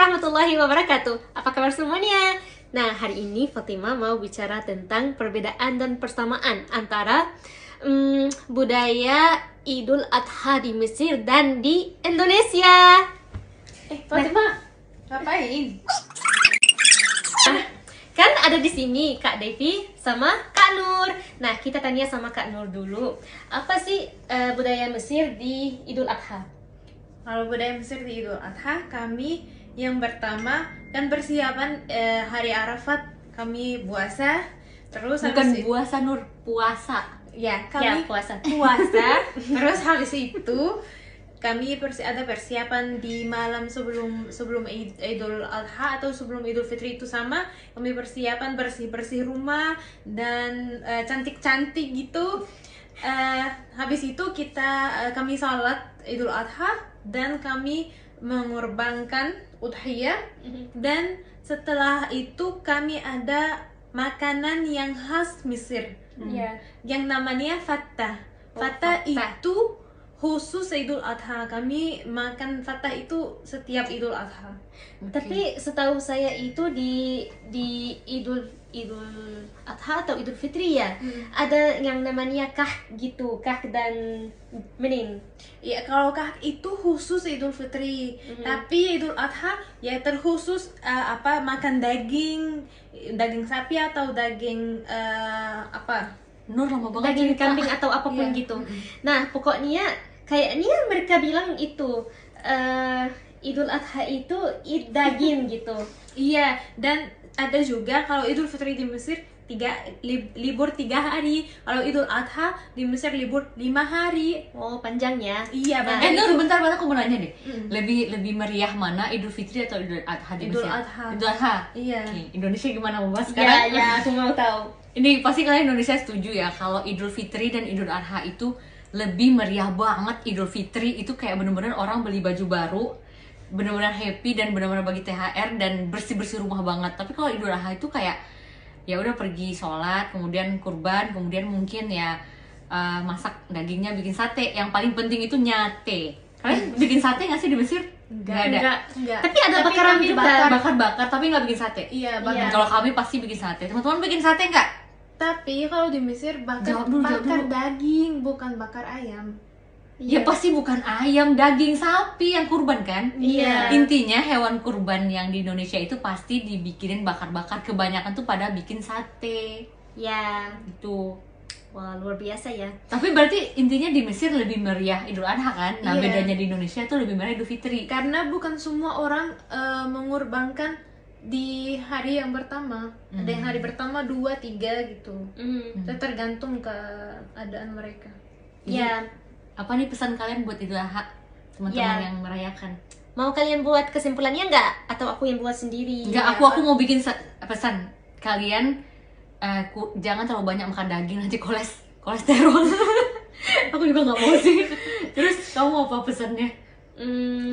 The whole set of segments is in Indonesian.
warahmatullahi wabarakatuh. Apa kabar semuanya? Nah, hari ini Fatima mau bicara tentang perbedaan dan persamaan antara budaya Idul Adha di Mesir dan di Indonesia. Fatima, ngapain? Kan ada di sini Kak Devi sama Kak Nur. Nah, kita tanya sama Kak Nur dulu. Apa sih budaya Mesir di Idul Adha? Kalau budaya Mesir di Idul Adha, kami yang pertama kan persiapan hari Arafat, kami puasa. Terus bukan habis puasa Nur, puasa. ya Ya, kami puasa. Terus habis itu kami ada persiapan di malam sebelum Idul Adha atau sebelum Idul Fitri itu sama. Kami persiapan bersih rumah dan cantik gitu. Habis itu kami salat Idul Adha dan kami mengorbankan udhiyah. Dan setelah itu kami ada makanan yang khas Mesir yang namanya fattah. Fattah itu khusus Idul Adha. Kami makan fattah itu setiap Idul Adha. Tapi setahu saya itu di Idul Adha atau Idul Fitri ya, ada yang namanya kah gitu, kah dan menin. Ya, kalau kah itu khusus Idul Fitri. Tapi Idul Adha ya terkhusus makan daging sapi atau daging Nur lama banget Daging cerita. kambing atau apapun Iya. gitu. Nah, pokoknya kayaknya mereka bilang itu Idul Adha itu daging gitu. Iya, dan ada juga kalau Idul Fitri di Mesir libur 3 hari. Kalau Idul Adha di Mesir libur 5 hari. Oh, panjang ya. Iya, Nah, banget. Nur, bentar aku mau nanya deh. Lebih meriah mana, Idul Fitri atau Idul Adha di Idul Mesir? Adha. Idul Adha. Iya. Oke, Indonesia gimana mau bahas Ya, sekarang? ya, aku mau tahu. Ini pasti kalian Indonesia setuju ya kalau Idul Fitri dan Idul Adha itu lebih meriah banget. Idul Fitri itu kayak bener-bener orang beli baju baru, bener-bener happy dan bener-bener bagi THR dan bersih-bersih rumah banget. Tapi kalau Idul Adha itu kayak ya udah pergi sholat, kemudian kurban, kemudian mungkin ya masak dagingnya, bikin sate. Yang paling penting itu nyate. Kalian bikin sate nggak sih di Mesir? Nggak ada. Enggak. Tapi ada bakaran kami juga. Bakar-bakar tapi nggak bikin sate. Iya, Iya. Kalau kami pasti bikin sate. Teman-teman bikin sate nggak? Tapi kalau di Mesir Jawab dulu. daging, bukan bakar ayam. Ya pasti bukan ayam, daging sapi yang kurban kan? Iya. Intinya hewan kurban yang di Indonesia itu pasti dibikinin bakar-bakar. Kebanyakan tuh pada bikin sate Ya. gitu. Wah, luar biasa ya. Tapi berarti intinya di Mesir lebih meriah Idul Adha kan? Nah, Iya. bedanya di Indonesia tuh lebih meriah Idul Fitri. Karena bukan semua orang mengorbankan di hari yang pertama. Ada yang hari pertama 2, 3 gitu. Tergantung keadaan mereka. Ya. Apa nih pesan kalian buat Idul Adha? Teman-teman Ya. yang merayakan. Mau kalian buat kesimpulannya nggak? Atau aku yang buat sendiri? Enggak, aku mau bikin pesan. Kalian jangan terlalu banyak makan daging, nanti kolesterol. Aku juga nggak mau sih. Terus kamu mau apa pesannya?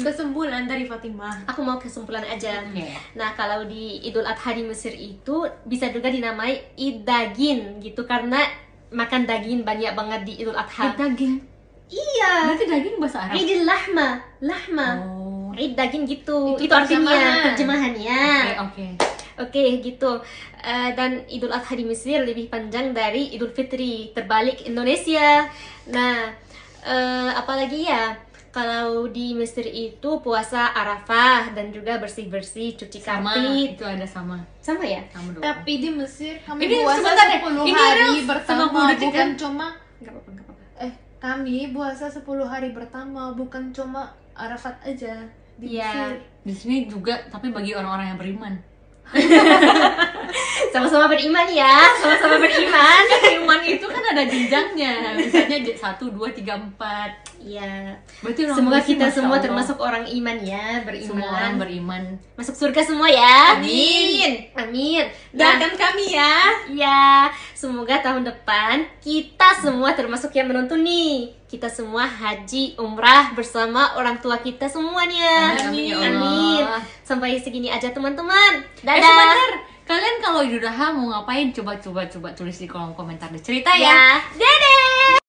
Kesimpulan dari Fatimah. Aku mau kesimpulan aja. Oke. Nah, kalau di Idul Adha di Mesir itu bisa juga dinamai Id daging gitu karena makan daging banyak banget di Idul Adha. Daging. Iya. Berarti daging bahasa Arab. Idul lahma. Oh. Id daging gitu. Itu Itu artinya terjemahan. terjemahannya. Oke. Oke, gitu. Dan Idul Adha di Mesir lebih panjang dari Idul Fitri, terbalik Indonesia. Nah, apalagi ya, kalau di Mesir itu puasa Arafah dan juga bersih-bersih, cuci Sama, kaki. itu ada sama. Sama ya? Sama dong. Tapi di Mesir kami Ini puasa sebentar deh. 10 Ini hari Rels, pertama, 50 detik bukan kan? cuma Nggak apa-apa, nggak apa-apa. kami puasa 10 hari pertama, bukan cuma Arafat aja di Iya. Mesir. Di sini juga, tapi bagi orang-orang yang beriman. Sama-sama beriman ya, sama-sama beriman. Iman itu kan ada jenjangnya. Misalnya 1, 2, 3, 4. Iya. Berarti orang Semoga Muslim, kita Masya semua Allah. termasuk orang iman ya, beriman. Semua orang beriman. Masuk surga semua ya. Amin. Amin. Nah, Doakan kami ya. ya, semoga tahun depan kita semua termasuk yang menonton nih. Kita semua haji umrah bersama orang tua kita semuanya. Amin, ya Allah. Amin. Sampai segini aja teman-teman. Dadah. Sebentar. Kalian kalau Idul Adha mau ngapain? Coba tulis di kolom komentar deh. Cerita ya. Ya. Dadah.